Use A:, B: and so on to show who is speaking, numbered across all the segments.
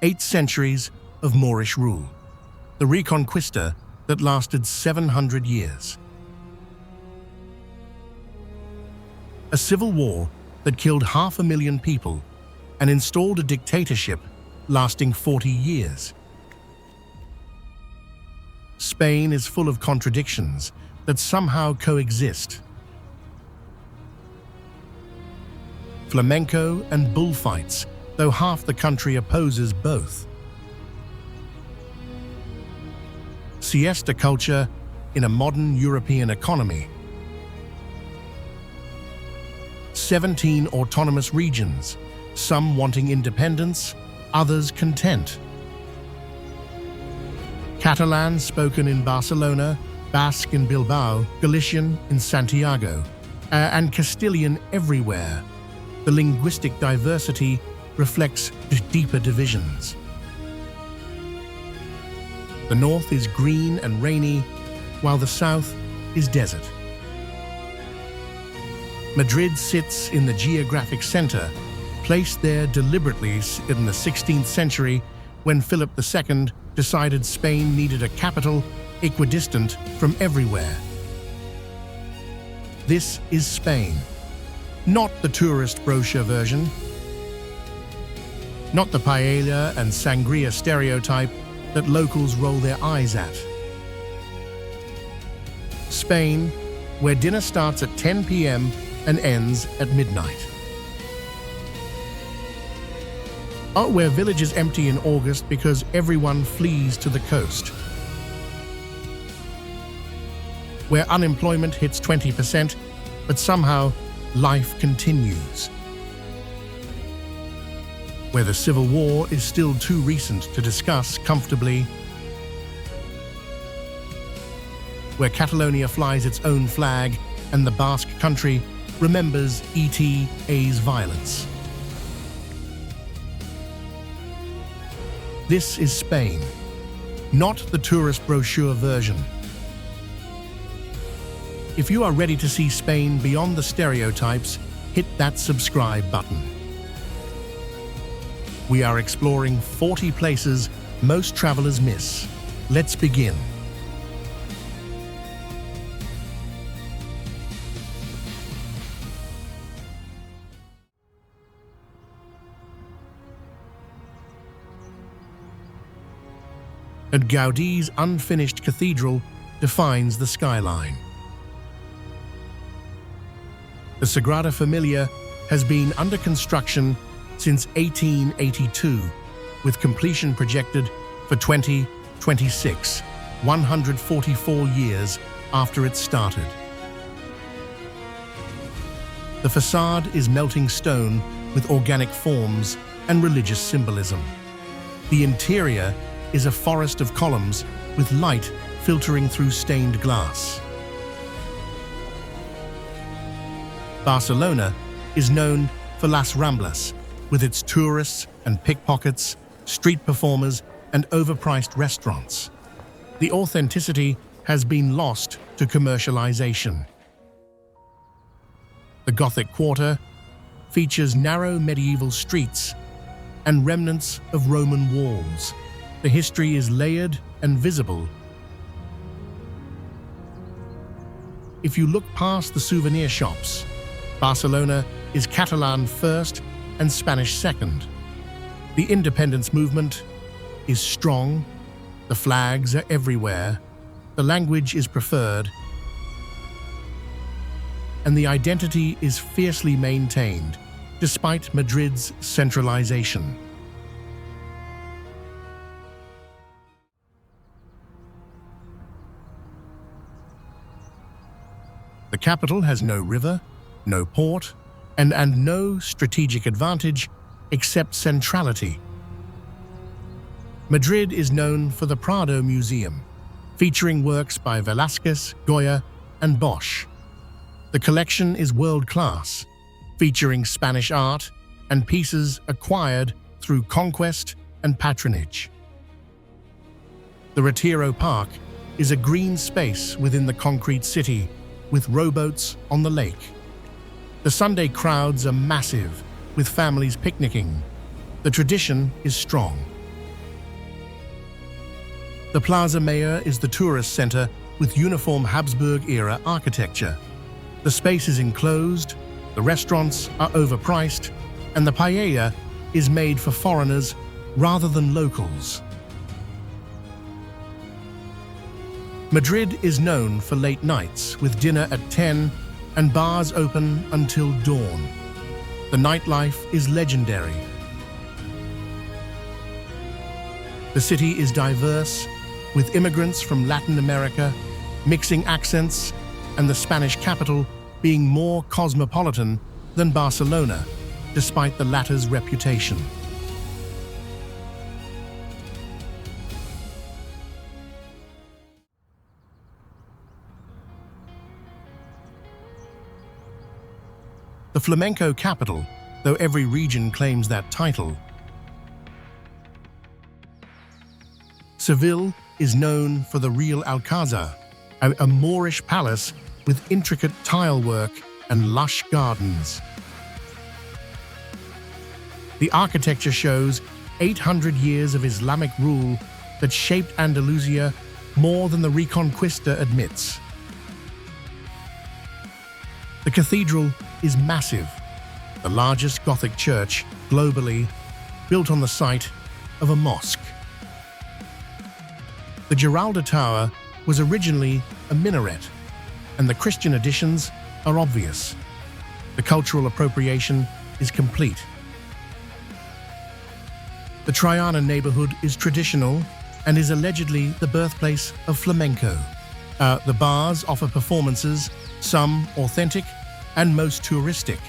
A: 8 centuries of Moorish rule, the Reconquista that lasted 700 years. A civil war that killed 500,000 people and installed a dictatorship lasting 40 years. Spain is full of contradictions that somehow coexist. Flamenco and bullfights, though half the country opposes both. Siesta culture in a modern European economy. 17 autonomous regions, some wanting independence, others content. Catalan spoken in Barcelona, Basque in Bilbao, Galician in Santiago, and Castilian everywhere. The linguistic diversity reflects deeper divisions. The north is green and rainy, while the south is desert. Madrid sits in the geographic center, placed there deliberately in the 16th century when Philip II decided Spain needed a capital equidistant from everywhere. This is Spain, not the tourist brochure version, not the paella and sangria stereotype that locals roll their eyes at. Spain, where dinner starts at 10 p.m. and ends at midnight. Where villages empty in August because everyone flees to the coast. Where unemployment hits 20%, but somehow life continues. Where the Civil War is still too recent to discuss comfortably. Where Catalonia flies its own flag and the Basque country remembers ETA's violence. This is Spain, not the tourist brochure version. If you are ready to see Spain beyond the stereotypes, hit that subscribe button. We are exploring 40 places most travelers miss. Let's begin. And Gaudi's unfinished cathedral defines the skyline. The Sagrada Familia has been under construction since 1882, with completion projected for 2026, 144 years after it started. The facade is melting stone with organic forms and religious symbolism. The interior is a forest of columns with light filtering through stained glass. Barcelona is known for Las Ramblas, with its tourists and pickpockets, street performers, and overpriced restaurants. The authenticity has been lost to commercialization. The Gothic Quarter features narrow medieval streets and remnants of Roman walls. The history is layered and visible. If you look past the souvenir shops, Barcelona is Catalan first and Spanish second. The independence movement is strong, the flags are everywhere, the language is preferred, and the identity is fiercely maintained, despite Madrid's centralization. The capital has no river, no port, and no strategic advantage except centrality. Madrid is known for the Prado Museum, featuring works by Velázquez, Goya, and Bosch. The collection is world-class, featuring Spanish art and pieces acquired through conquest and patronage. The Retiro Park is a green space within the concrete city, with rowboats on the lake. The Sunday crowds are massive, with families picnicking. The tradition is strong. The Plaza Mayor is the tourist center with uniform Habsburg-era architecture. The space is enclosed, the restaurants are overpriced, and the paella is made for foreigners rather than locals. Madrid is known for late nights with dinner at 10 and bars open until dawn. The nightlife is legendary. The city is diverse, with immigrants from Latin America, mixing accents, and the Spanish capital being more cosmopolitan than Barcelona, despite the latter's reputation. The flamenco capital, though every region claims that title. Seville is known for the Real Alcázar, a Moorish palace with intricate tile work and lush gardens. The architecture shows 800 years of Islamic rule that shaped Andalusia more than the Reconquista admits. The cathedral is massive, the largest Gothic church globally, built on the site of a mosque. The Giralda Tower was originally a minaret, and the Christian additions are obvious. The cultural appropriation is complete. The Triana neighborhood is traditional and is allegedly the birthplace of flamenco. The bars offer performances, some authentic and most touristic.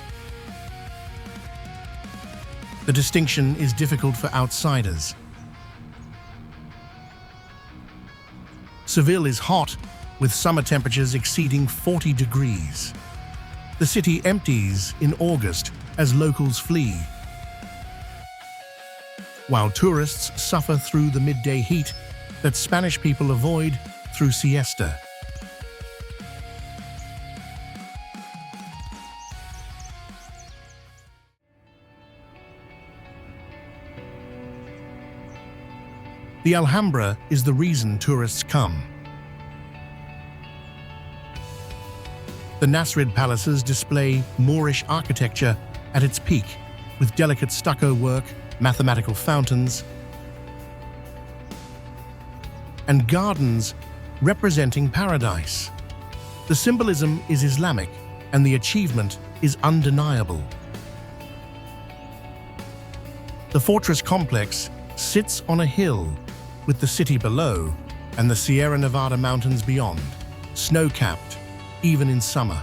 A: The distinction is difficult for outsiders. Seville is hot, with summer temperatures exceeding 40 degrees. The city empties in August as locals flee, while tourists suffer through the midday heat that Spanish people avoid through siesta. The Alhambra is the reason tourists come. The Nasrid palaces display Moorish architecture at its peak, with delicate stucco work, mathematical fountains, and gardens representing paradise. The symbolism is Islamic, and the achievement is undeniable. The fortress complex sits on a hill, with the city below and the Sierra Nevada mountains beyond, snow-capped even in summer.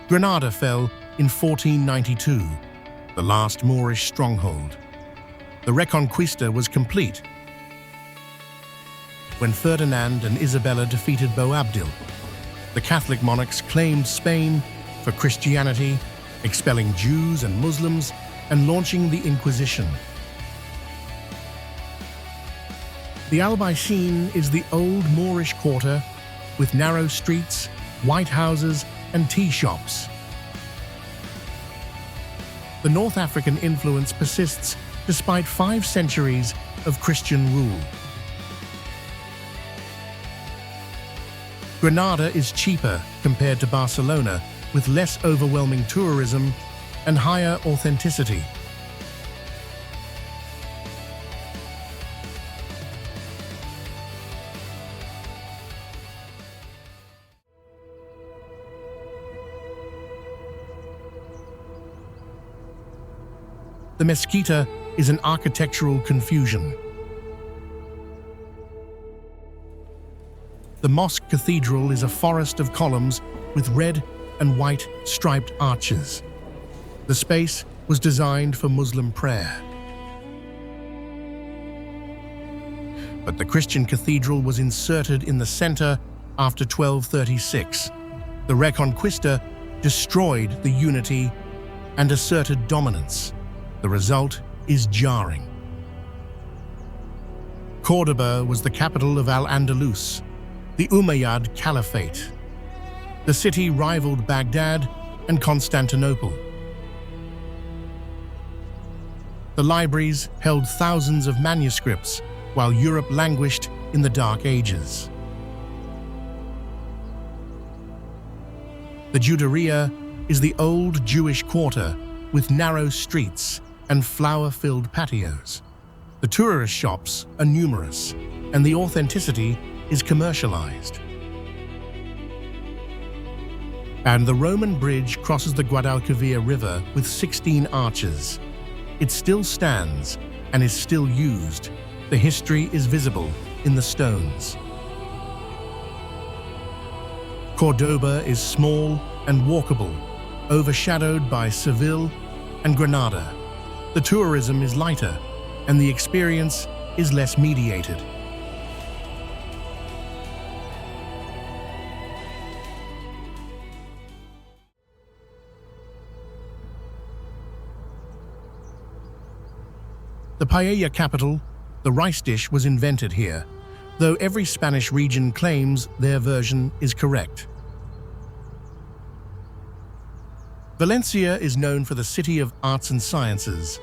A: Granada fell in 1492, the last Moorish stronghold. The Reconquista was complete when Ferdinand and Isabella defeated Boabdil. The Catholic monarchs claimed Spain for Christianity, expelling Jews and Muslims and launching the Inquisition. The Albaicin is the old Moorish quarter with narrow streets, white houses, and tea shops. The North African influence persists despite 5 centuries of Christian rule. Granada is cheaper compared to Barcelona, with less overwhelming tourism and higher authenticity. The Mesquita is an architectural confusion. The mosque cathedral is a forest of columns with red and white striped arches. The space was designed for Muslim prayer. But the Christian cathedral was inserted in the center after 1236. The Reconquista destroyed the unity and asserted dominance. The result is jarring. Córdoba was the capital of Al-Andalus, the Umayyad Caliphate. The city rivaled Baghdad and Constantinople. The libraries held thousands of manuscripts while Europe languished in the Dark Ages. The Juderia is the old Jewish quarter with narrow streets and flower-filled patios. The tourist shops are numerous, and the authenticity is commercialized. And the Roman bridge crosses the Guadalquivir River with 16 arches. It still stands and is still used. The history is visible in the stones. Córdoba is small and walkable, overshadowed by Seville and Granada. The tourism is lighter, and the experience is less mediated. The paella capital, the rice dish, was invented here, though every Spanish region claims their version is correct. Valencia is known for the city of arts and sciences,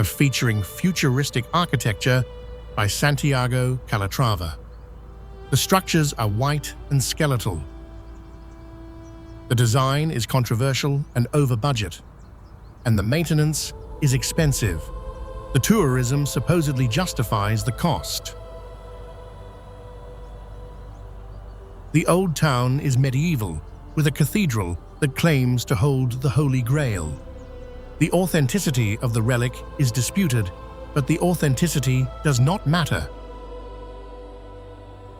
A: featuring futuristic architecture by Santiago Calatrava. The structures are white and skeletal. The design is controversial and over budget, and the maintenance is expensive. The tourism supposedly justifies the cost. The old town is medieval, with a cathedral that claims to hold the Holy Grail. The authenticity of the relic is disputed, but the authenticity does not matter.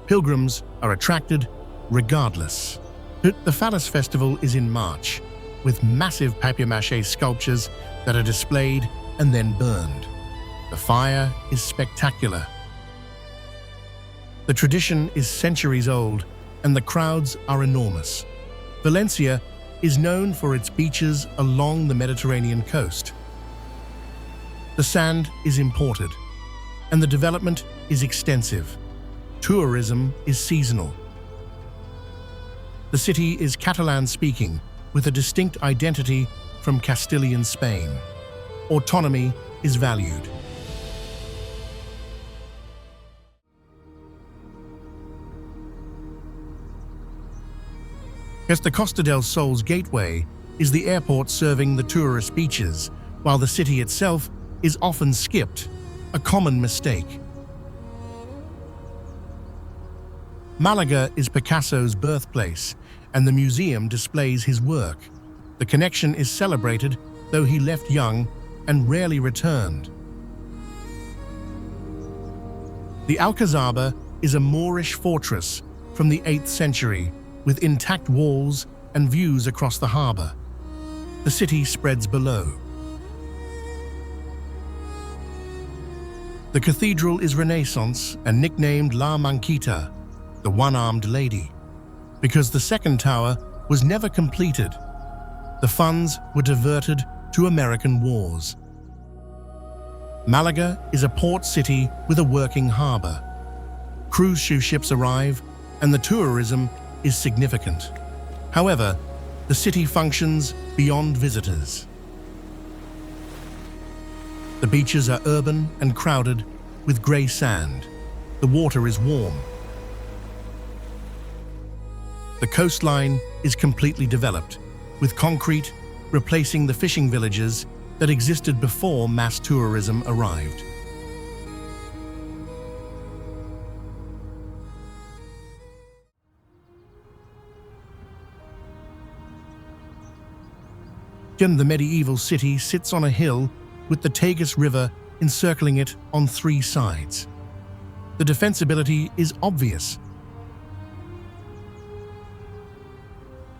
A: Pilgrims are attracted regardless. The Fallas Festival is in March, with massive papier-mâché sculptures that are displayed and then burned. The fire is spectacular. The tradition is centuries old, and the crowds are enormous. Valencia is known for its beaches along the Mediterranean coast. The sand is imported, and the development is extensive. Tourism is seasonal. The city is Catalan-speaking, with a distinct identity from Castilian Spain. Autonomy is valued. The Costa del Sol's gateway is the airport serving the tourist beaches, while the city itself is often skipped, a common mistake. Malaga is Picasso's birthplace, and the museum displays his work. The connection is celebrated, though he left young and rarely returned. The Alcazaba is a Moorish fortress from the 8th century, with intact walls and views across the harbor. The city spreads below. The cathedral is Renaissance and nicknamed La Manquita, the one-armed lady, because the second tower was never completed. The funds were diverted to American wars. Malaga is a port city with a working harbor. Cruise ships arrive, and the tourism is significant. However, the city functions beyond visitors. The beaches are urban and crowded with grey sand. The water is warm. The coastline is completely developed, with concrete replacing the fishing villages that existed before mass tourism arrived. The medieval city sits on a hill with the Tagus River encircling it on 3 sides. The defensibility is obvious,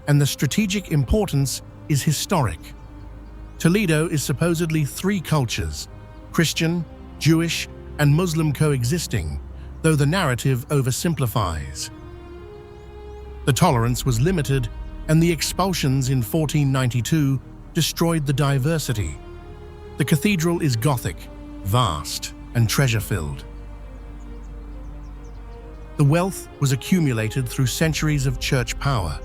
A: and the strategic importance is historic. Toledo is supposedly 3 cultures, Christian, Jewish, and Muslim coexisting, though the narrative oversimplifies. The tolerance was limited, and the expulsions in 1492 destroyed the diversity. The cathedral is Gothic, vast, and treasure-filled. The wealth was accumulated through centuries of church power.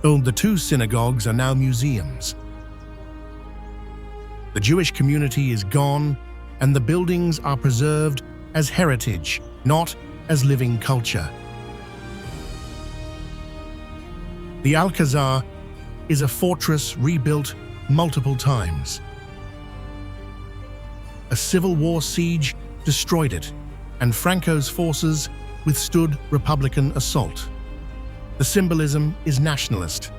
A: The 2 synagogues are now museums. The Jewish community is gone, and the buildings are preserved as heritage, not as living culture. The Alcazar is a fortress rebuilt multiple times. A Civil War siege destroyed it, and Franco's forces withstood Republican assault. The symbolism is nationalist.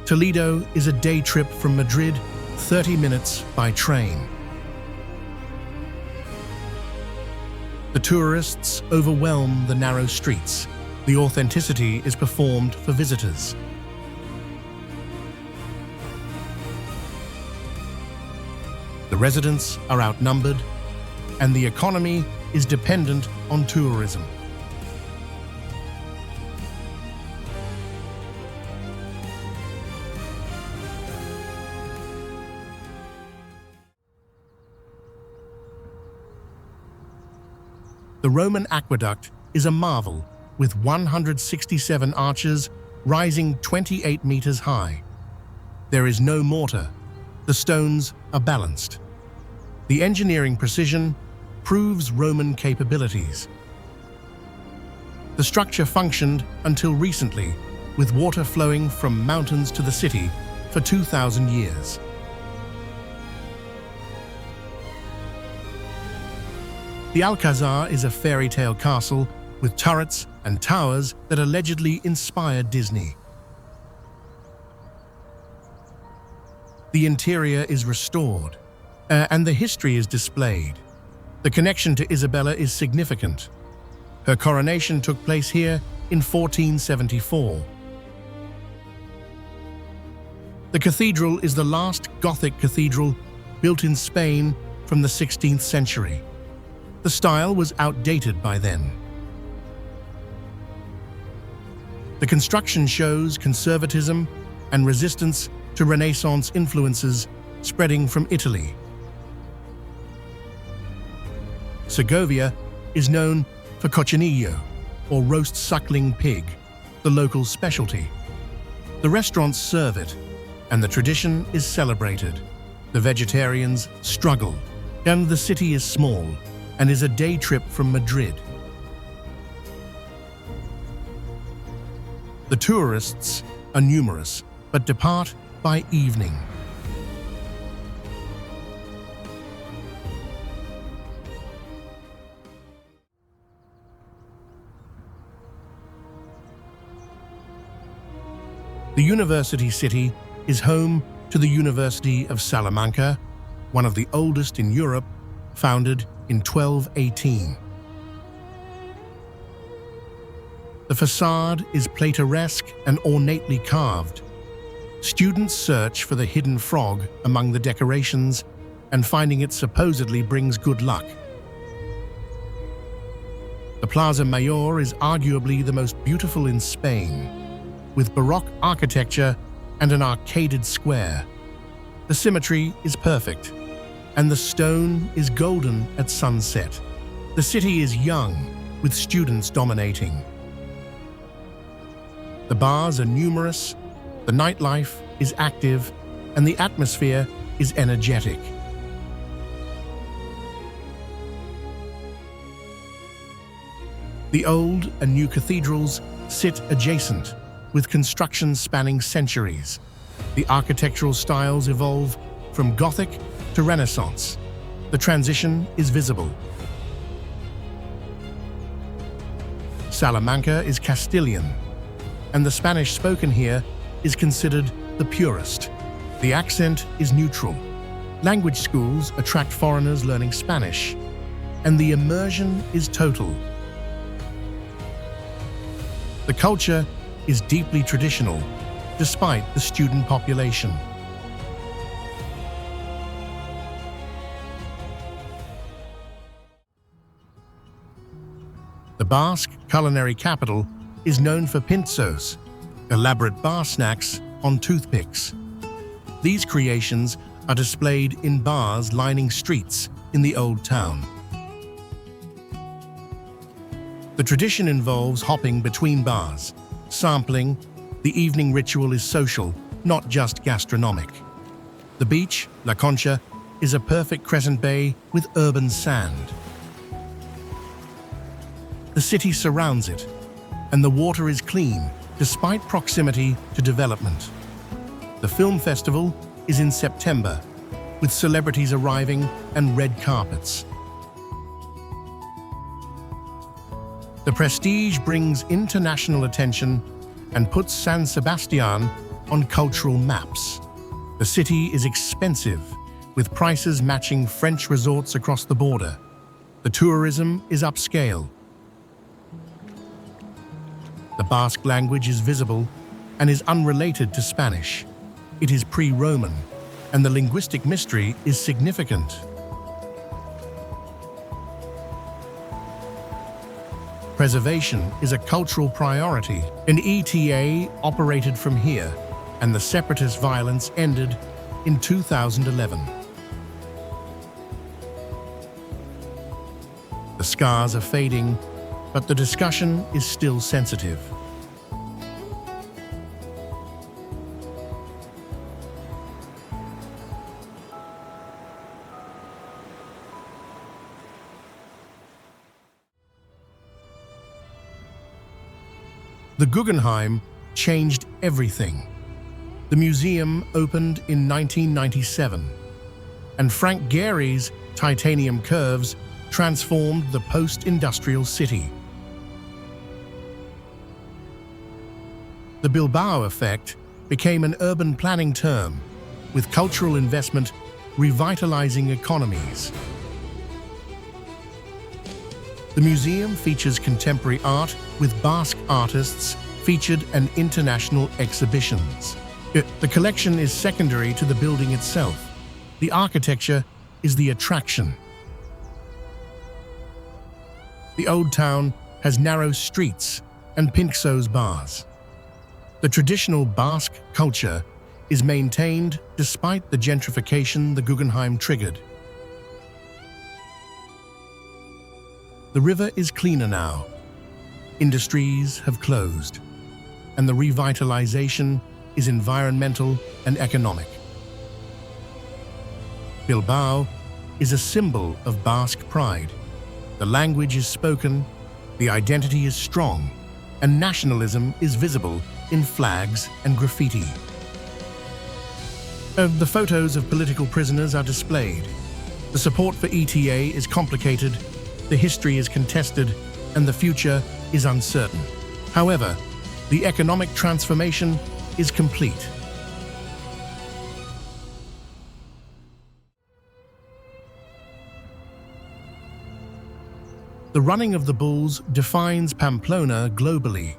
A: Toledo is a day trip from Madrid, 30 minutes by train. The tourists overwhelm the narrow streets. The authenticity is performed for visitors. The residents are outnumbered, and the economy is dependent on tourism. The Roman aqueduct is a marvel, with 167 arches rising 28 meters high. There is no mortar. The stones are balanced. The engineering precision proves Roman capabilities. The structure functioned until recently, with water flowing from mountains to the city for 2,000 years. The Alcazar is a fairy tale castle with turrets and towers that allegedly inspired Disney. The interior is restored, and the history is displayed. The connection to Isabella is significant. Her coronation took place here in 1474. The cathedral is the last Gothic cathedral built in Spain from the 16th century. The style was outdated by then. The construction shows conservatism and resistance to Renaissance influences spreading from Italy. Segovia is known for cochinillo, or roast suckling pig, the local specialty. The restaurants serve it, and the tradition is celebrated. The vegetarians struggle, and the city is small and is a day trip from Madrid. The tourists are numerous, but depart by evening. The university city is home to the University of Salamanca, one of the oldest in Europe, founded in 1218. The facade is Platoresque and ornately carved. Students search for the hidden frog among the decorations, and finding it supposedly brings good luck. The Plaza Mayor is arguably the most beautiful in Spain, with Baroque architecture and an arcaded square. The symmetry is perfect, and the stone is golden at sunset. The city is young, with students dominating. The bars are numerous, the nightlife is active, and the atmosphere is energetic. The old and new cathedrals sit adjacent, with construction spanning centuries. The architectural styles evolve from Gothic to Renaissance. The transition is visible. Salamanca is Castilian, and the Spanish spoken here is considered the purest. The accent is neutral. Language schools attract foreigners learning Spanish, and the immersion is total. The culture is deeply traditional, despite the student population. The Basque culinary capital is known for pinzos, elaborate bar snacks on toothpicks. These creations are displayed in bars lining streets in the old town. The tradition involves hopping between bars, sampling. The evening ritual is social, not just gastronomic. The beach, La Concha, is a perfect crescent bay with urban sand. The city surrounds it, and the water is clean despite proximity to development. The film festival is in September, with celebrities arriving and red carpets. The prestige brings international attention and puts San Sebastián on cultural maps. The city is expensive, with prices matching French resorts across the border. The tourism is upscale. The Basque language is visible and is unrelated to Spanish. It is pre-Roman, and the linguistic mystery is significant. Preservation is a cultural priority. An ETA operated from here, and the separatist violence ended in 2011. The scars are fading, but the discussion is still sensitive. The Guggenheim changed everything. The museum opened in 1997, and Frank Gehry's titanium curves transformed the post-industrial city. The Bilbao effect became an urban planning term, with cultural investment revitalizing economies. The museum features contemporary art with Basque artists featured in international exhibitions. The collection is secondary to the building itself. The architecture is the attraction. The Old Town has narrow streets and Pinxo's bars. The traditional Basque culture is maintained despite the gentrification the Guggenheim triggered. The river is cleaner now. Industries have closed, and the revitalization is environmental and economic. Bilbao is a symbol of Basque pride. The language is spoken, the identity is strong, and nationalism is visible in flags and graffiti. The photos of political prisoners are displayed. The support for ETA is complicated, the history is contested, and the future is uncertain. However, the economic transformation is complete. The running of the bulls defines Pamplona globally.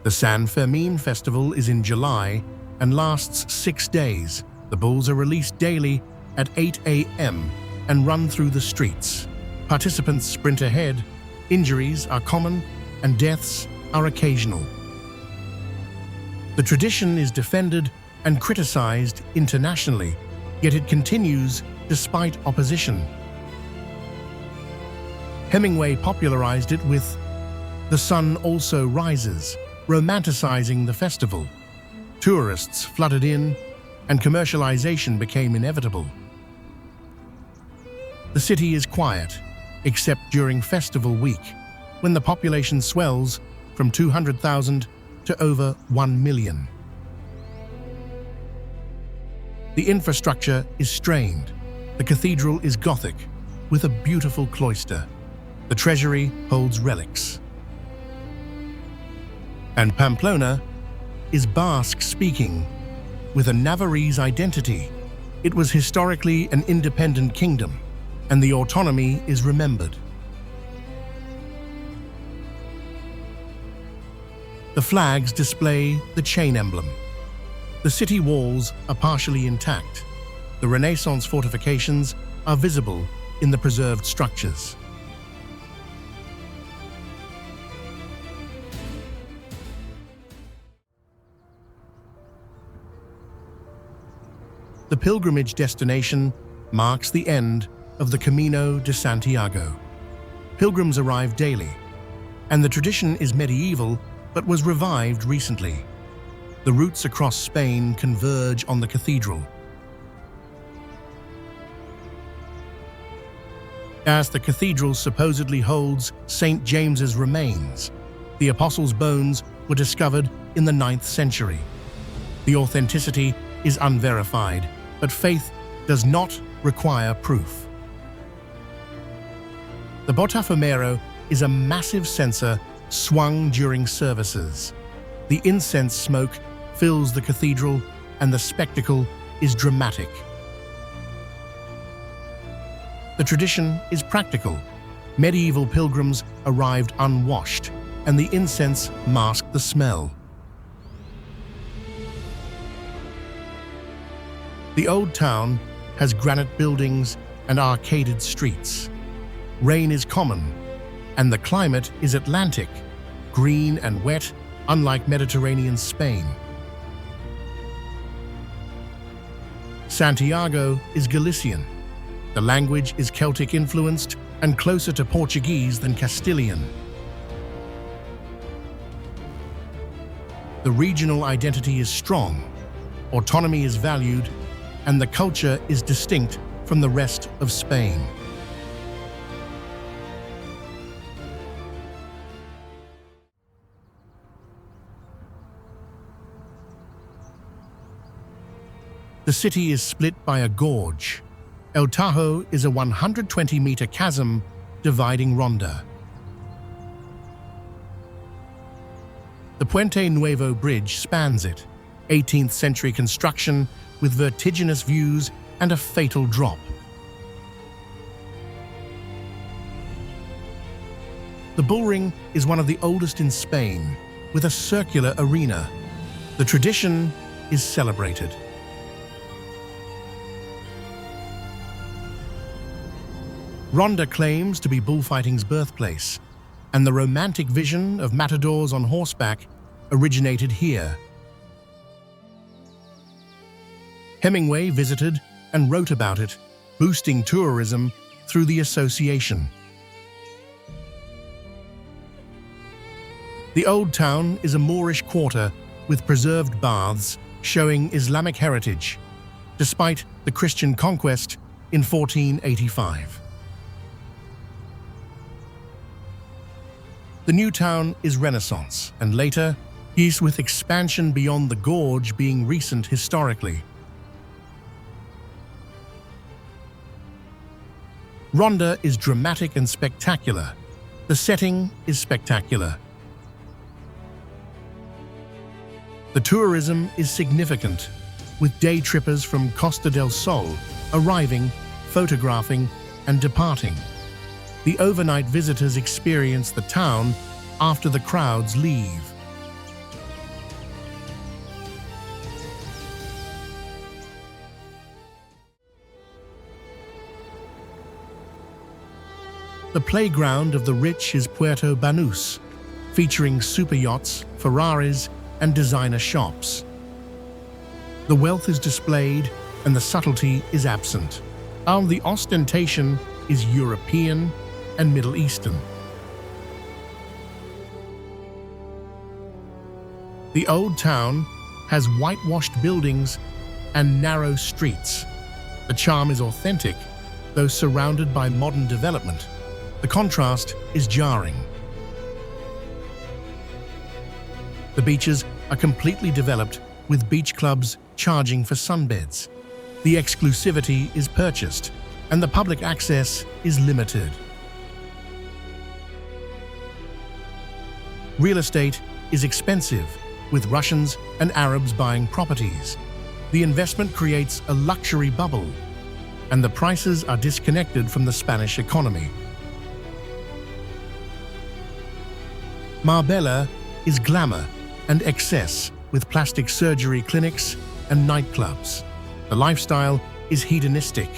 A: The San Fermin festival is in July and lasts 6 days. The bulls are released daily at 8 a.m. and run through the streets. Participants sprint ahead, injuries are common, and deaths are occasional. The tradition is defended and criticized internationally, yet it continues despite opposition. Hemingway popularized it with "The Sun Also Rises," romanticizing the festival. Tourists flooded in, and commercialization became inevitable. The city is quiet, except during festival week, when the population swells from 200,000 to over 1 million. The infrastructure is strained. The cathedral is Gothic, with a beautiful cloister. The treasury holds relics. And Pamplona is Basque-speaking, with a Navarrese identity. It was historically an independent kingdom, and the autonomy is remembered. The flags display the chain emblem. The city walls are partially intact. The Renaissance fortifications are visible in the preserved structures. The pilgrimage destination marks the end of the Camino de Santiago. Pilgrims arrive daily, and the tradition is medieval but was revived recently. The routes across Spain converge on the cathedral. as the cathedral supposedly holds St. James's remains. The apostles' bones were discovered in the 9th century. The authenticity is unverified, but faith does not require proof. The Botafumeiro is a massive censer swung during services. The incense smoke fills the cathedral, and the spectacle is dramatic. The tradition is practical. Medieval pilgrims arrived unwashed, and the incense masked the smell. The old town has granite buildings and arcaded streets. Rain is common, and the climate is Atlantic, green and wet, unlike Mediterranean Spain. Santiago is Galician. The language is Celtic-influenced and closer to Portuguese than Castilian. The regional identity is strong, autonomy is valued, and the culture is distinct from the rest of Spain. The city is split by a gorge. El Tajo is a 120-meter chasm dividing Ronda. The Puente Nuevo Bridge spans it, 18th century construction with vertiginous views and a fatal drop. The bullring is one of the oldest in Spain, with a circular arena. The tradition is celebrated. Ronda claims to be bullfighting's birthplace, and the romantic vision of matadors on horseback originated here. Hemingway visited and wrote about it, boosting tourism through the association. The Old Town is a Moorish quarter with preserved baths showing Islamic heritage, despite the Christian conquest in 1485. The new town is Renaissance, and later, east with expansion beyond the gorge being recent historically. Ronda is dramatic and spectacular. The setting is spectacular. The tourism is significant, with day trippers from Costa del Sol arriving, photographing, and departing. The overnight visitors experience the town after the crowds leave. The playground of the rich is Puerto Banús, featuring super yachts, Ferraris, and designer shops. The wealth is displayed and the subtlety is absent. All the ostentation is European and Middle Eastern. The old town has whitewashed buildings and narrow streets. The charm is authentic, though surrounded by modern development. The contrast is jarring. The beaches are completely developed, with beach clubs charging for sunbeds. The exclusivity is purchased, and the public access is limited. Real estate is expensive, with Russians and Arabs buying properties. The investment creates a luxury bubble, and the prices are disconnected from the Spanish economy. Marbella is glamour and excess, with plastic surgery clinics and nightclubs. The lifestyle is hedonistic.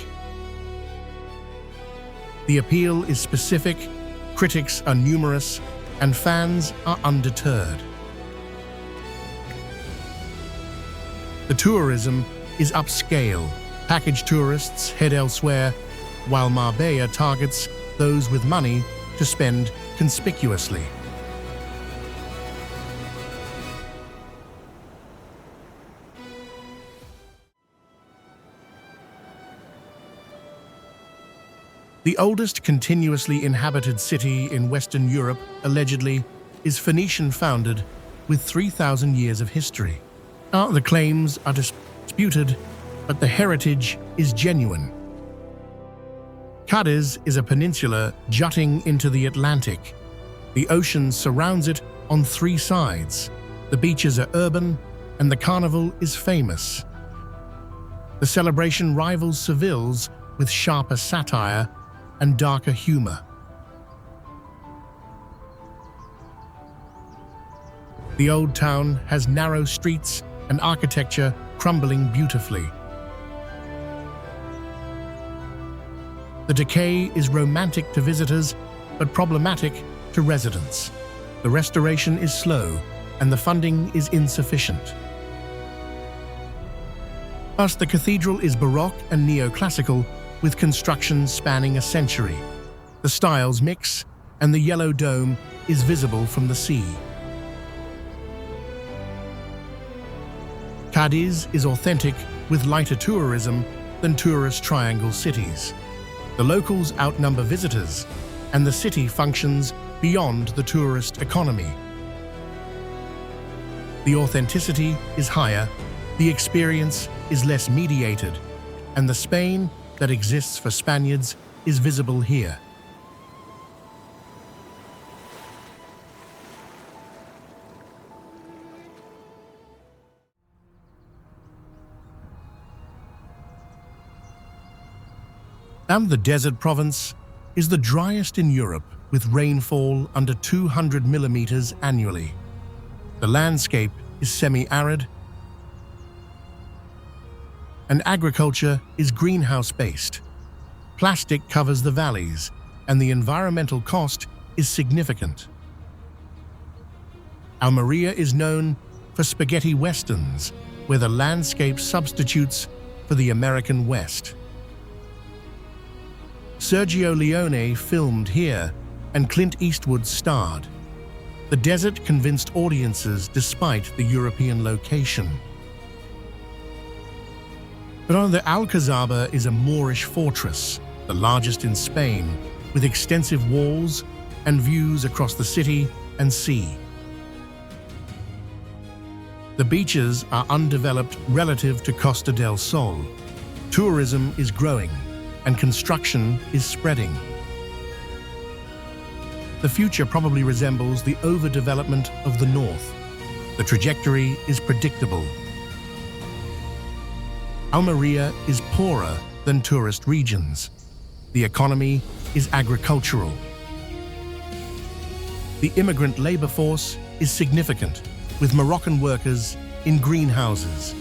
A: The appeal is specific, critics are numerous, and fans are undeterred. The tourism is upscale. Package tourists head elsewhere, while Marbella targets those with money to spend conspicuously. The oldest continuously inhabited city in Western Europe, allegedly, is Phoenician founded with 3,000 years of history. The claims are disputed, but the heritage is genuine. Cádiz is a peninsula jutting into the Atlantic. The ocean surrounds it on 3 sides. The beaches are urban, and the carnival is famous. The celebration rivals Seville's with sharper satire and darker humor. The old town has narrow streets and architecture crumbling beautifully. The decay is romantic to visitors, but problematic to residents. The restoration is slow, and the funding is insufficient. Thus, the cathedral is Baroque and neoclassical, with construction spanning a century. The styles mix, and the yellow dome is visible from the sea. Cádiz is authentic, with lighter tourism than tourist triangle cities. The locals outnumber visitors, and the city functions beyond the tourist economy. The authenticity is higher, the experience is less mediated, and the Spain that exists for Spaniards is visible here. And the desert province is the driest in Europe, with rainfall under 200 millimeters annually. The landscape is semi-arid, and agriculture is greenhouse-based. Plastic covers the valleys, and the environmental cost is significant. Almería is known for spaghetti westerns, where the landscape substitutes for the American West. Sergio Leone filmed here, and Clint Eastwood starred. The desert convinced audiences despite the European location. But the Alcazaba is a Moorish fortress, the largest in Spain, with extensive walls and views across the city and sea. The beaches are undeveloped relative to Costa del Sol. Tourism is growing, and construction is spreading. The future probably resembles the overdevelopment of the north. The trajectory is predictable. Almería is poorer than tourist regions. The economy is agricultural. The immigrant labor force is significant, with Moroccan workers in greenhouses.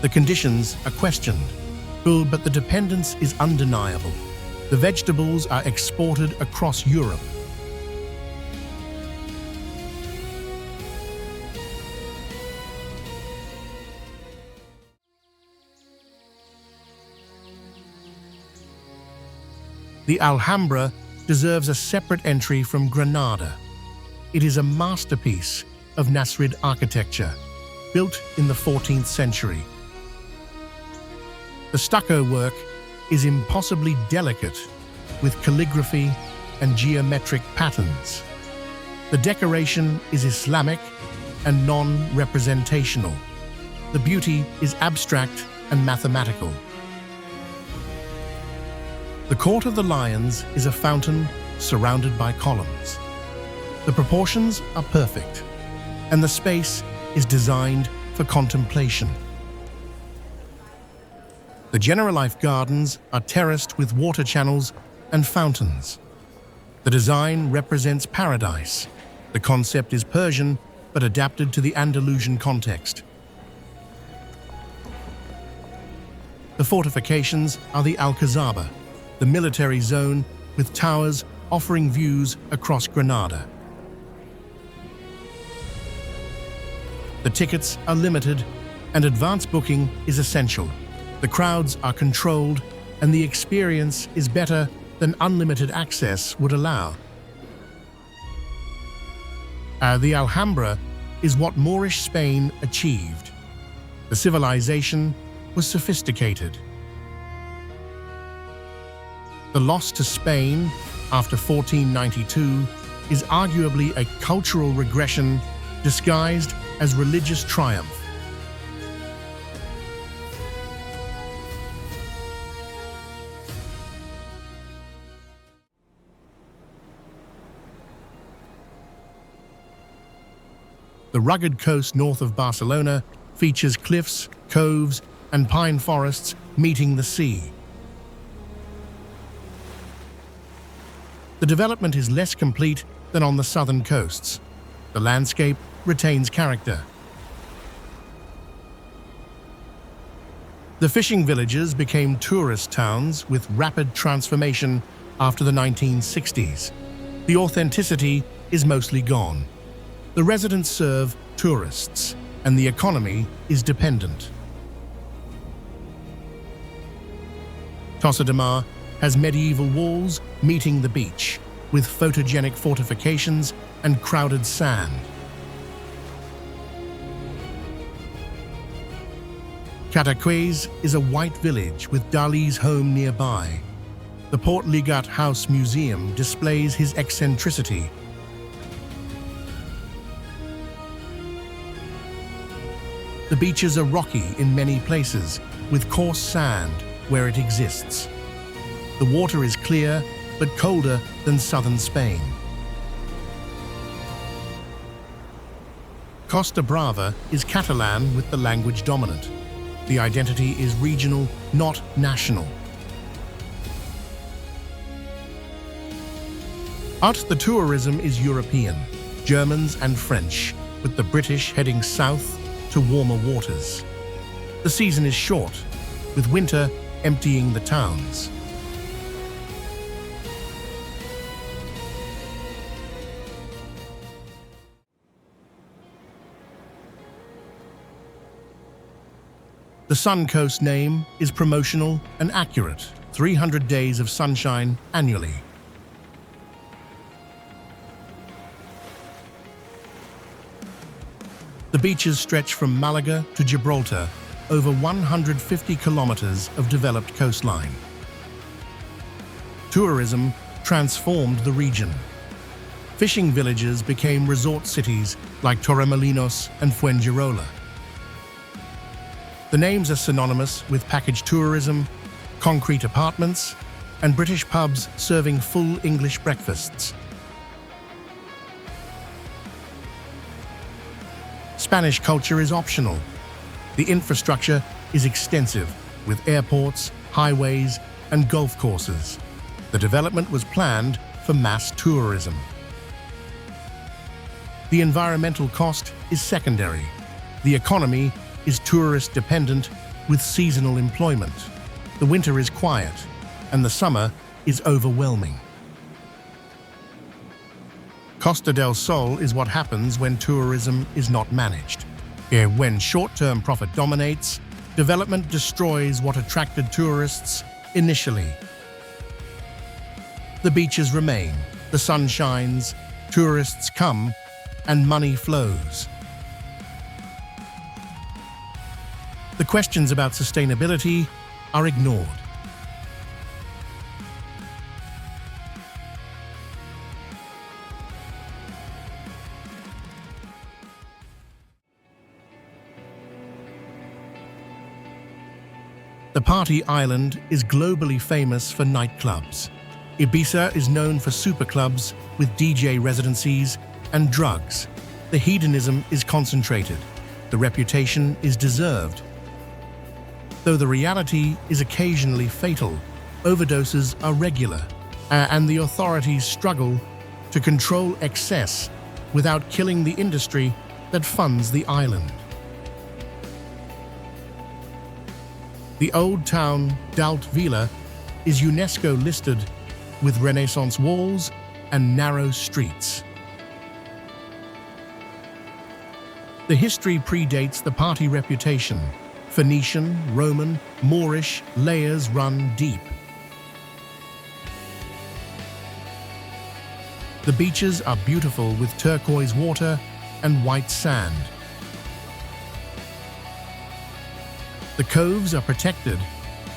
A: The conditions are questioned, but the dependence is undeniable. The vegetables are exported across Europe. The Alhambra deserves a separate entry from Granada. It is a masterpiece of Nasrid architecture, built in the 14th century. The stucco work is impossibly delicate, with calligraphy and geometric patterns. The decoration is Islamic and non-representational. The beauty is abstract and mathematical. The Court of the Lions is a fountain surrounded by columns. The proportions are perfect, and the space is designed for contemplation. The Generalife gardens are terraced with water channels and fountains. The design represents paradise. The concept is Persian, but adapted to the Andalusian context. The fortifications are the Alcazaba, the military zone with towers offering views across Granada. The tickets are limited, and advance booking is essential. The crowds are controlled, and the experience is better than unlimited access would allow. The Alhambra is what Moorish Spain achieved. The civilization was sophisticated. The loss to Spain after 1492 is arguably a cultural regression disguised as religious triumph. The rugged coast north of Barcelona features cliffs, coves, and pine forests meeting the sea. The development is less complete than on the southern coasts. The landscape retains character. The fishing villages became tourist towns with rapid transformation after the 1960s. The authenticity is mostly gone. The residents serve tourists, and the economy is dependent. Tossa de Mar has medieval walls meeting the beach, with photogenic fortifications and crowded sand. Cadaqués is a white village with Dali's home nearby. The Port Ligat House Museum displays his eccentricity. The beaches are rocky in many places, with coarse sand where it exists. The water is clear, but colder than southern Spain. Costa Brava is Catalan with the language dominant. The identity is regional, not national. The tourism is European, Germans and French, with the British heading south to warmer waters. The season is short, with winter emptying the towns. The Sun Coast name is promotional and accurate, 300 days of sunshine annually. The beaches stretch from Malaga to Gibraltar, over 150 kilometers of developed coastline. Tourism transformed the region. Fishing villages became resort cities like Torremolinos and Fuengirola. The names are synonymous with package tourism, concrete apartments, and British pubs serving full English breakfasts. Spanish culture is optional. The infrastructure is extensive, with airports, highways, and golf courses. The development was planned for mass tourism. The environmental cost is secondary. The economy is tourist-dependent with seasonal employment. The winter is quiet, and the summer is overwhelming. Costa del Sol is what happens when tourism is not managed. Here, when short-term profit dominates, development destroys what attracted tourists initially. The beaches remain, the sun shines, tourists come, and money flows. The questions about sustainability are ignored. The party island is globally famous for nightclubs. Ibiza is known for superclubs with DJ residencies and drugs. The hedonism is concentrated. The reputation is deserved. Though the reality is occasionally fatal, overdoses are regular, and the authorities struggle to control excess without killing the industry that funds the island. The old town d'Alt Vila is UNESCO listed with Renaissance walls and narrow streets. The history predates the party reputation. Phoenician, Roman, Moorish layers run deep. The beaches are beautiful with turquoise water and white sand. The coves are protected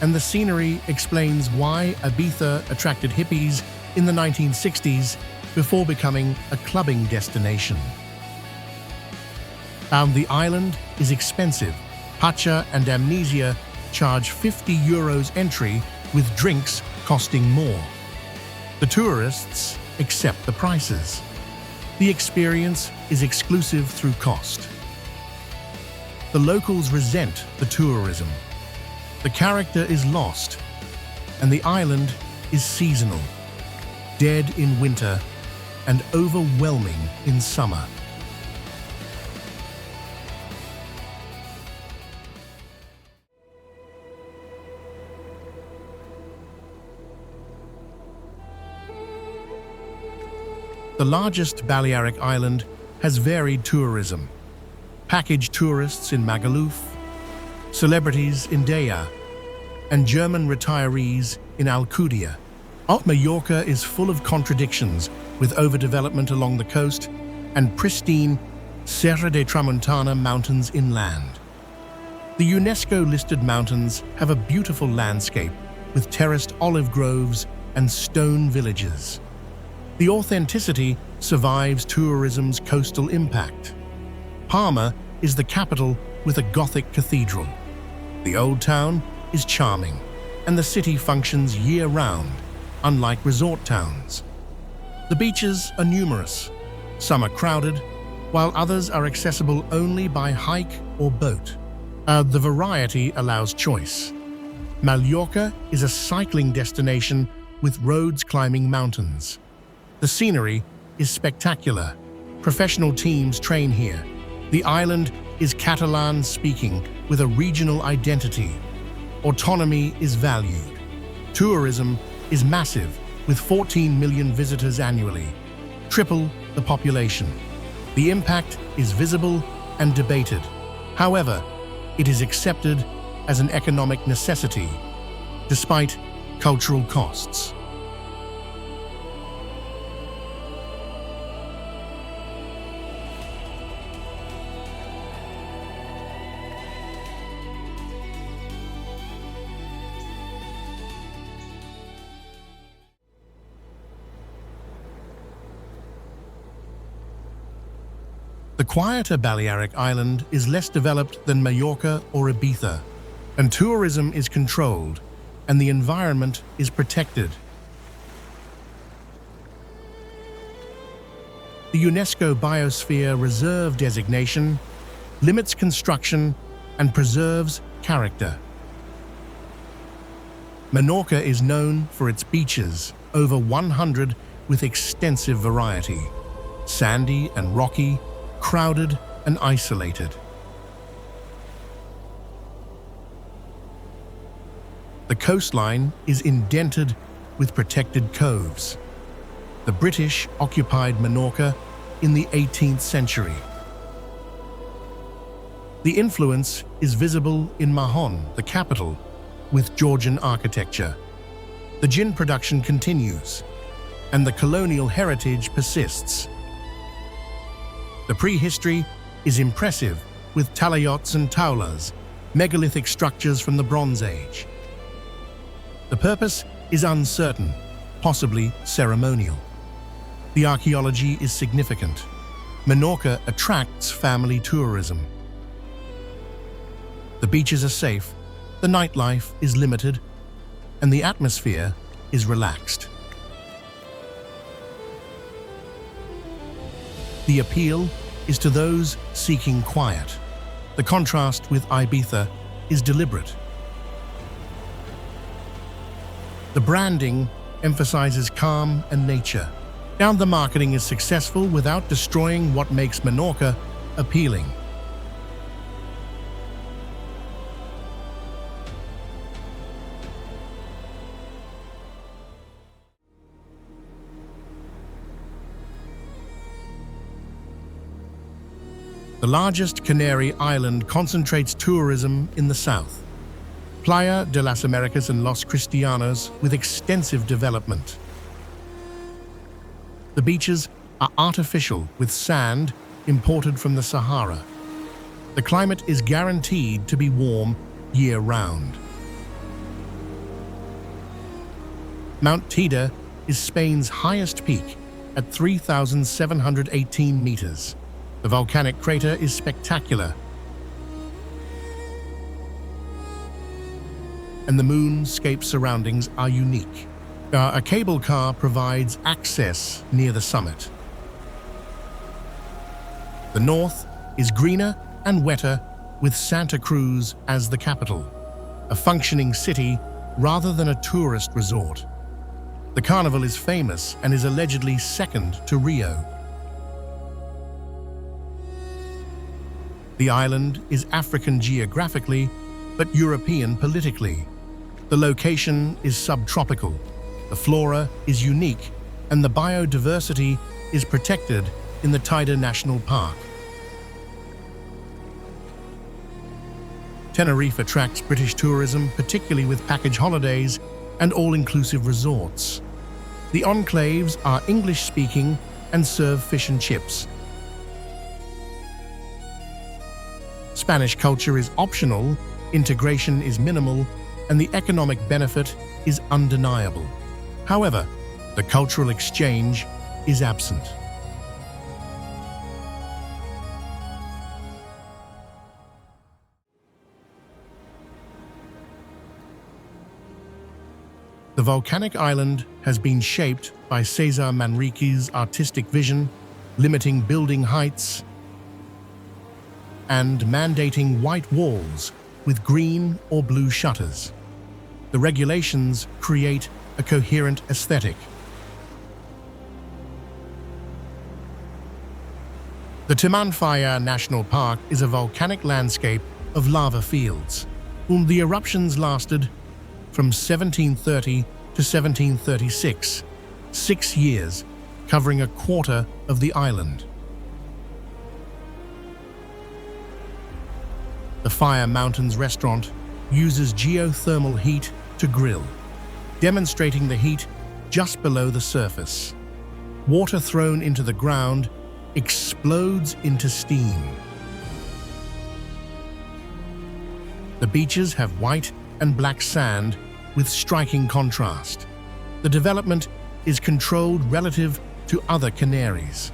A: and the scenery explains why Ibiza attracted hippies in the 1960s before becoming a clubbing destination. The island is expensive. Pacha and Amnesia charge €50 entry, with drinks costing more. The tourists accept the prices. The experience is exclusive through cost. The locals resent the tourism. The character is lost, and the island is seasonal, dead in winter and overwhelming in summer. The largest Balearic island has varied tourism. Package tourists in Magaluf, celebrities in Daya, and German retirees in Alcudia. Mallorca is full of contradictions, with overdevelopment along the coast and pristine Serra de Tramuntana mountains inland. The UNESCO-listed mountains have a beautiful landscape with terraced olive groves and stone villages. The authenticity survives tourism's coastal impact. Palma is the capital with a Gothic cathedral. The old town is charming, and the city functions year-round, unlike resort towns. The beaches are numerous. Some are crowded, while others are accessible only by hike or boat. The variety allows choice. Mallorca is a cycling destination with roads climbing mountains. The scenery is spectacular. Professional teams train here. The island is Catalan-speaking with a regional identity. Autonomy is valued. Tourism is massive, with 14 million visitors annually, triple the population. The impact is visible and debated. However, it is accepted as an economic necessity, despite cultural costs. The quieter Balearic island is less developed than Mallorca or Ibiza, and tourism is controlled, and the environment is protected. The UNESCO Biosphere Reserve designation limits construction and preserves character. Menorca is known for its beaches, over 100 with extensive variety, sandy and rocky, crowded and isolated. The coastline is indented with protected coves. The British occupied Menorca in the 18th century. The influence is visible in Mahon, the capital, with Georgian architecture. The gin production continues, and the colonial heritage persists. The prehistory is impressive, with talayots and taulas, megalithic structures from the Bronze Age. The purpose is uncertain, possibly ceremonial. The archaeology is significant. Menorca attracts family tourism. The beaches are safe, the nightlife is limited, and the atmosphere is relaxed. The appeal is to those seeking quiet. The contrast with Ibiza is deliberate. The branding emphasizes calm and nature. And the marketing is successful without destroying what makes Menorca appealing. The largest Canary island concentrates tourism in the south. Playa de las Americas and Los Cristianos with extensive development. The beaches are artificial with sand imported from the Sahara. The climate is guaranteed to be warm year-round. Mount Teide is Spain's highest peak at 3,718 meters. The volcanic crater is spectacular, and the moonscape surroundings are unique. A cable car provides access near the summit. The north is greener and wetter, with Santa Cruz as the capital, a functioning city rather than a tourist resort. The carnival is famous and is allegedly second to Rio. The island is African geographically, but European politically. The location is subtropical, the flora is unique, and the biodiversity is protected in the Teide National Park. Tenerife attracts British tourism, particularly with package holidays and all-inclusive resorts. The enclaves are English-speaking and serve fish and chips. Spanish culture is optional, integration is minimal, and the economic benefit is undeniable. However, the cultural exchange is absent. The volcanic island has been shaped by Cesar Manrique's artistic vision, limiting building heights and mandating white walls with green or blue shutters. The regulations create a coherent aesthetic. The Timanfaya National Park is a volcanic landscape of lava fields, whom the eruptions lasted from 1730 to 1736, 6 years, covering a quarter of the island. The Fire Mountains restaurant uses geothermal heat to grill, demonstrating the heat just below the surface. Water thrown into the ground explodes into steam. The beaches have white and black sand with striking contrast. The development is controlled relative to other Canaries.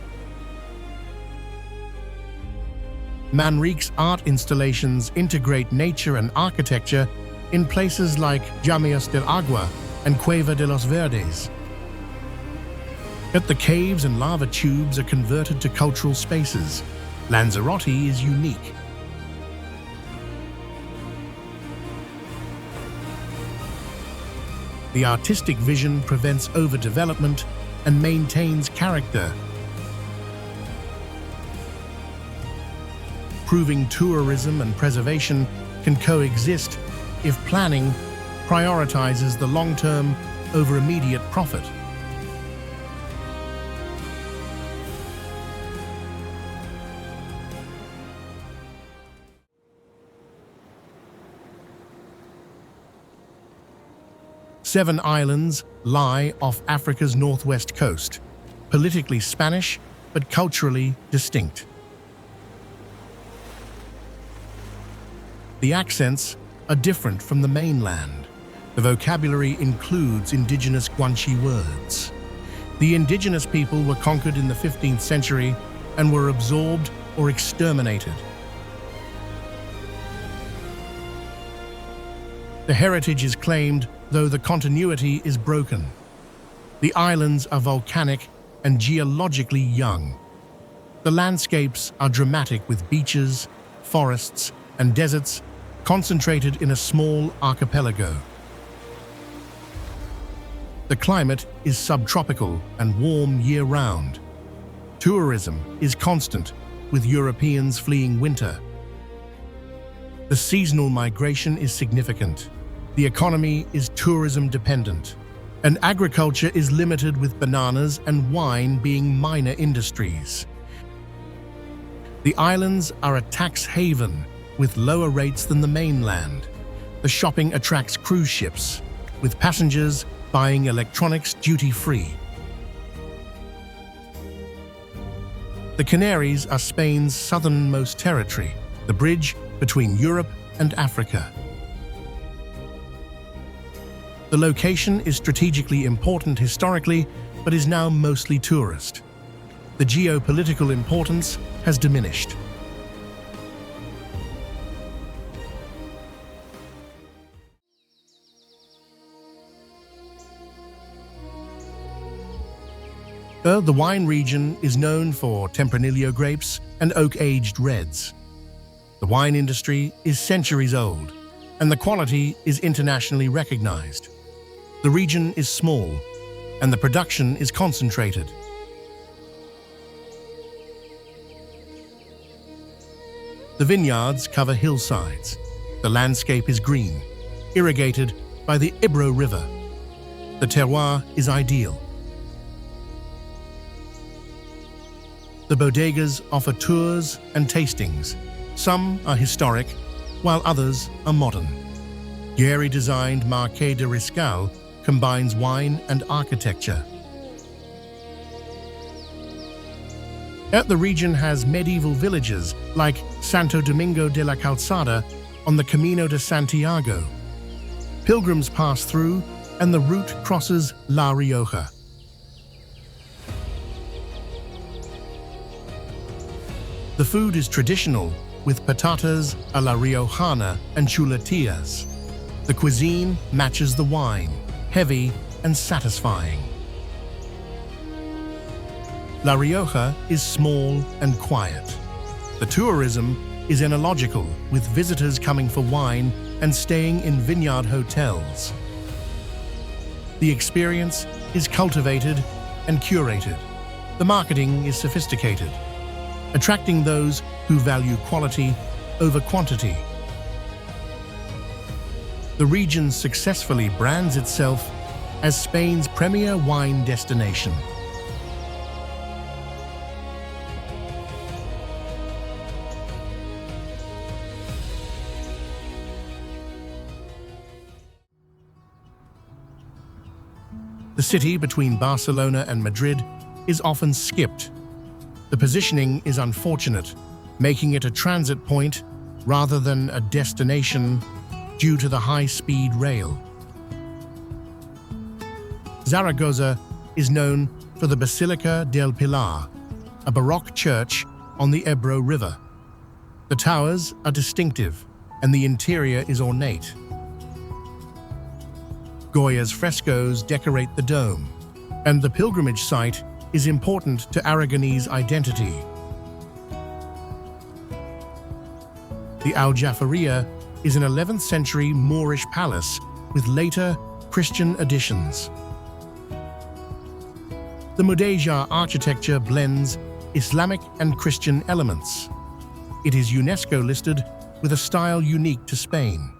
A: Manrique's art installations integrate nature and architecture in places like Llamas del Agua and Cueva de los Verdes. But the caves and lava tubes are converted to cultural spaces. Lanzarote is unique. The artistic vision prevents overdevelopment and maintains character, proving tourism and preservation can coexist if planning prioritizes the long-term over immediate profit. Seven islands lie off Africa's northwest coast, politically Spanish but culturally distinct. The accents are different from the mainland. The vocabulary includes indigenous Guanche words. The indigenous people were conquered in the 15th century and were absorbed or exterminated. The heritage is claimed, though the continuity is broken. The islands are volcanic and geologically young. The landscapes are dramatic with beaches, forests, and deserts concentrated in a small archipelago. The climate is subtropical and warm year-round. Tourism is constant, with Europeans fleeing winter. The seasonal migration is significant. The economy is tourism-dependent, and agriculture is limited with bananas and wine being minor industries. The islands are a tax haven with lower rates than the mainland. The shopping attracts cruise ships, with passengers buying electronics duty-free. The Canaries are Spain's southernmost territory, the bridge between Europe and Africa. The location is strategically important historically, but is now mostly tourist. The geopolitical importance has diminished. The wine region is known for Tempranillo grapes and oak-aged reds. The wine industry is centuries old, and the quality is internationally recognized. The region is small, and the production is concentrated. The vineyards cover hillsides. The landscape is green, irrigated by the Ebro River. The terroir is ideal. The bodegas offer tours and tastings. Some are historic, while others are modern. Gehry-designed Marqués de Riscal combines wine and architecture. The region has medieval villages like Santo Domingo de la Calzada on the Camino de Santiago. Pilgrims pass through, and the route crosses La Rioja. The food is traditional, with patatas a la riojana and chuletillas. The cuisine matches the wine, heavy and satisfying. La Rioja is small and quiet. The tourism is enological, with visitors coming for wine and staying in vineyard hotels. The experience is cultivated and curated. The marketing is sophisticated, attracting those who value quality over quantity. The region successfully brands itself as Spain's premier wine destination. The city between Barcelona and Madrid is often skipped. The positioning is unfortunate, making it a transit point rather than a destination due to the high-speed rail. Zaragoza is known for the Basilica del Pilar, a Baroque church on the Ebro River. The towers are distinctive, and the interior is ornate. Goya's frescoes decorate the dome, and the pilgrimage site is important to Aragonese identity. The Aljaferia is an 11th century Moorish palace with later Christian additions. The Mudéjar architecture blends Islamic and Christian elements. It is UNESCO listed with a style unique to Spain.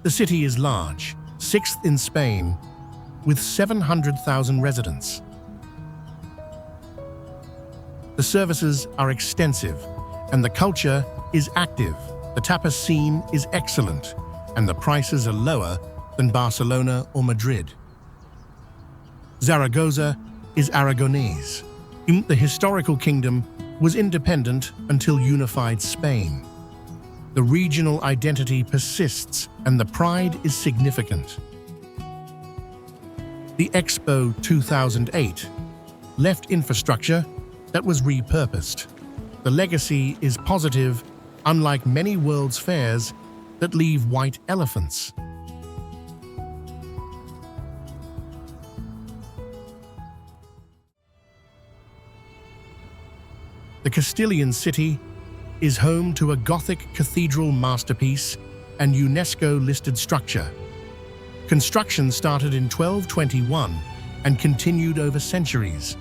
A: The city is large, 6th in Spain, with 700,000 residents. The services are extensive, and the culture is active. The tapas scene is excellent, and the prices are lower than Barcelona or Madrid. Zaragoza is Aragonese. The historical kingdom was independent until unified Spain. The regional identity persists, and the pride is significant. The Expo 2008 left infrastructure that was repurposed. The legacy is positive, unlike many World's Fairs that leave white elephants. The Castilian city is home to a Gothic cathedral masterpiece and UNESCO-listed structure. Construction started in 1221 and continued over centuries.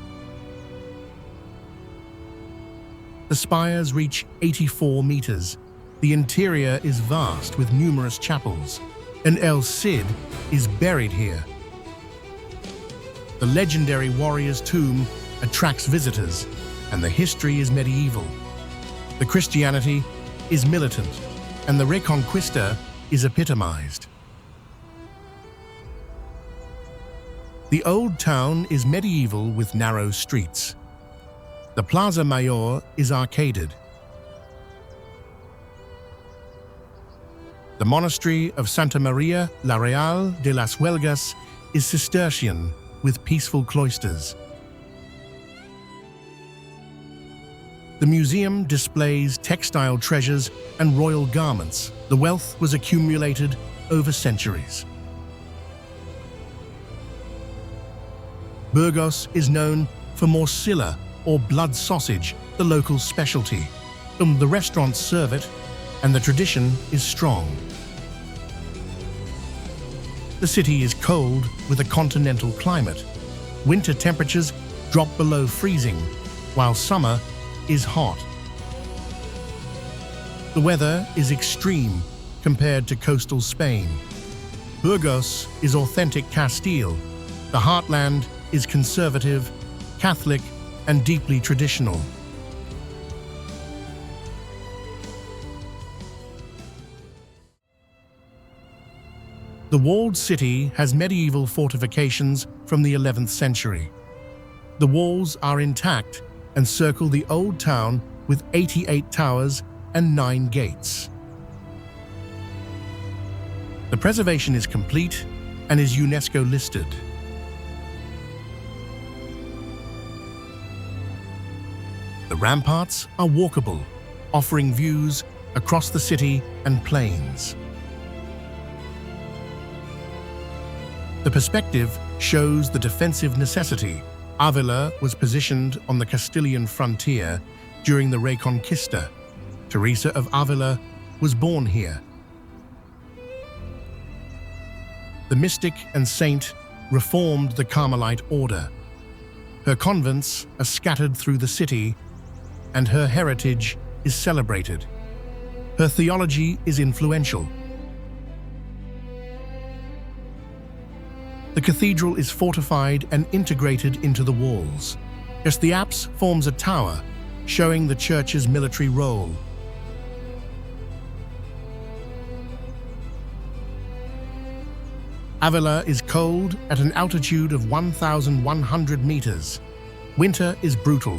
A: The spires reach 84 meters. The interior is vast with numerous chapels, and El Cid is buried here. The legendary warrior's tomb attracts visitors, and the history is medieval. The Christianity is militant, and the Reconquista is epitomized. The old town is medieval with narrow streets. The Plaza Mayor is arcaded. The monastery of Santa Maria la Real de las Huelgas is Cistercian with peaceful cloisters. The museum displays textile treasures and royal garments. The wealth was accumulated over centuries. Burgos is known for morcilla, or blood sausage, the local specialty. The restaurants serve it, and the tradition is strong. The city is cold with a continental climate. Winter temperatures drop below freezing, while summer is hot. The weather is extreme compared to coastal Spain. Burgos is authentic Castile. The heartland is conservative, Catholic, and deeply traditional. The walled city has medieval fortifications from the 11th century. The walls are intact and circle the old town with 88 towers and 9 gates. The preservation is complete and is UNESCO listed. The ramparts are walkable, offering views across the city and plains. The perspective shows the defensive necessity. Avila was positioned on the Castilian frontier during the Reconquista. Teresa of Avila was born here. The mystic and saint reformed the Carmelite order. Her convents are scattered through the city, and her heritage is celebrated. Her theology is influential. The cathedral is fortified and integrated into the walls. Just the apse forms a tower, showing the church's military role. Avila is cold at an altitude of 1,100 meters. Winter is brutal,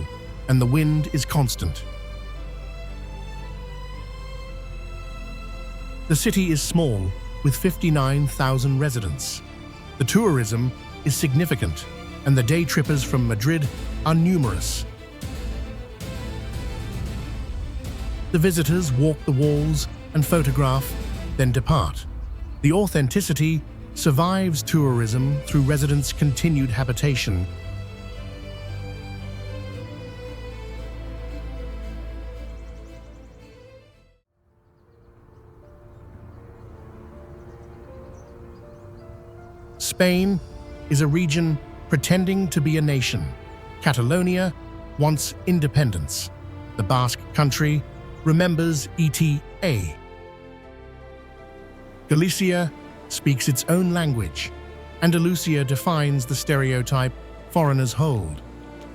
A: and the wind is constant. The city is small, with 59,000 residents. The tourism is significant, and the day trippers from Madrid are numerous. The visitors walk the walls and photograph, then depart. The authenticity survives tourism through residents' continued habitation. Spain is a region pretending to be a nation. Catalonia wants independence. The Basque country remembers ETA. Galicia speaks its own language. Andalusia defines the stereotype foreigners hold.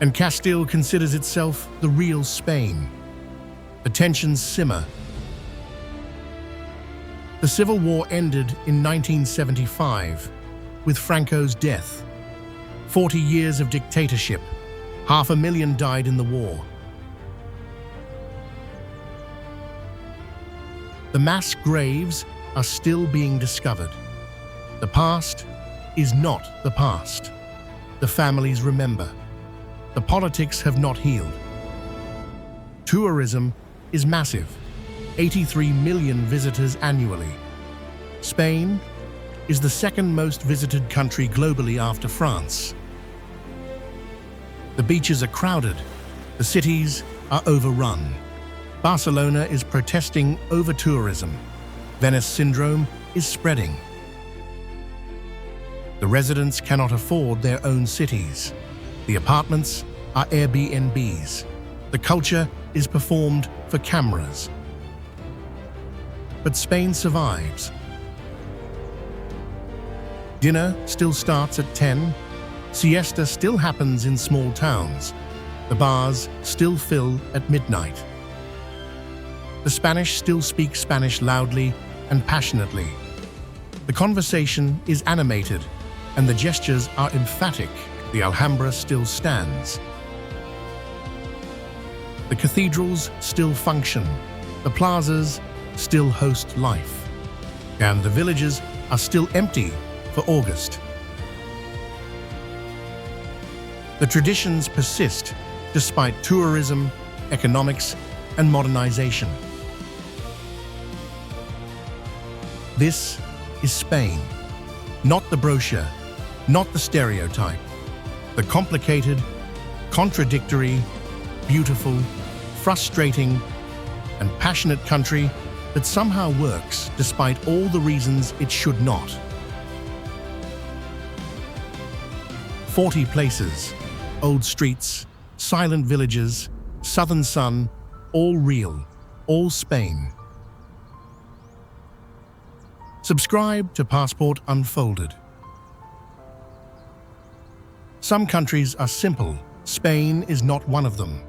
A: And Castile considers itself the real Spain. The tensions simmer. The Civil War ended in 1975 with Franco's death. 40 years of dictatorship. 500,000 died in the war. The mass graves are still being discovered. The past is not the past. The families remember. The politics have not healed. Tourism is massive. 83 million visitors annually. Spain is the second most visited country globally after France. The beaches are crowded. The cities are overrun. Barcelona is protesting over tourism. Venice syndrome is spreading. The residents cannot afford their own cities. The apartments are Airbnbs. The culture is performed for cameras. But Spain survives. Dinner still starts at 10. Siesta still happens in small towns. The bars still fill at midnight. The Spanish still speak Spanish loudly and passionately. The conversation is animated, and the gestures are emphatic. The Alhambra still stands. The cathedrals still function. The plazas still host life. and the villages are still empty for August. The traditions persist despite tourism, economics, and modernization. This is Spain, not the brochure, not the stereotype, the complicated, contradictory, beautiful, frustrating, and passionate country that somehow works despite all the reasons it should not. 40 places, old streets, silent villages, southern sun, all real, all Spain. Subscribe to Passport Unfolded. Some countries are simple. Spain is not one of them.